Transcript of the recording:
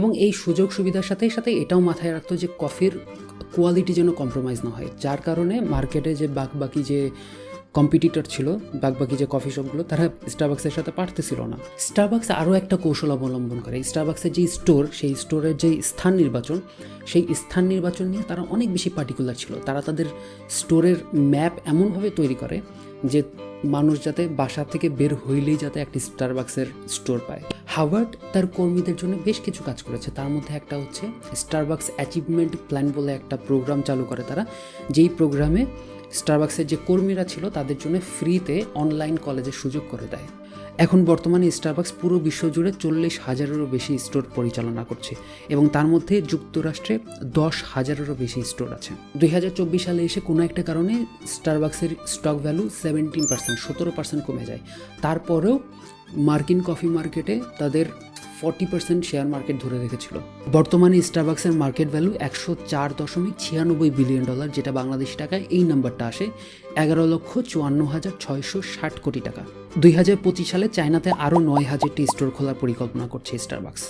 এবং এই সুযোগ সুবিধার সাথে সাথে এটাও মাথায় রাখতো যে কফির কোয়ালিটি যেন কম্প্রোমাইজ না হয়, যার কারণে মার্কেটে যে বাকি যে কম্পিটিটর ছিল, বাকি যে কফি শপগুলো, তারা স্টারবাক্সের সাথে পারতেছিল না। স্টারবাক্স আরও একটা কৌশল অবলম্বন করে। স্টারবাক্সের যে স্টোর, সেই স্টোরের যে স্থান নির্বাচন নিয়ে তারা অনেক বেশি পার্টিকুলার ছিল। তারা তাদের স্টোরের ম্যাপ এমনভাবে তৈরি করে যে মানুষ যাতে বাসা থেকে বের হইলেই যাতে একটি স্টারবাক্সের স্টোর পায়। হার্ভার্ড তার কর্মীদের জন্য বেশ কিছু কাজ করেছে। তার মধ্যে একটা হচ্ছে স্টারবাক্স অ্যাচিভমেন্ট প্ল্যান বলে একটা প্রোগ্রাম চালু করে তারা, যেই প্রোগ্রামে স্টারবাক্সের যে কর্মীরা ছিল তাদের জন্য ফ্রিতে অনলাইন কলেজের সুযোগ করে দেয়। এখন বর্তমানে স্টারবাক্স পুরো বিশ্ব জুড়ে 40,000-এরও বেশি স্টোর পরিচালনা করছে এবং তার মধ্যে যুক্তরাষ্ট্রে 10,000-এরও বেশি স্টোর আছে। 2024 সালে এসে কোনো একটা কারণে স্টারবাক্সের স্টক ভ্যালু 17% কমে যায়। তারপরেও মার্কিন কফি মার্কেটে তাদের 40% শেয়ার মার্কেট ধরে রেখেছিল। বর্তমানে স্টারবাক্সের মার্কেট ভ্যালু $104.96 বিলিয়ন, যেটা বাংলাদেশি টাকায় এই নাম্বারটা আসে 11,54,660 কোটি টাকা। 2025 সালে চায়নাতে আরও 9,000টি স্টোর খোলার পরিকল্পনা করছে স্টারবাক্স।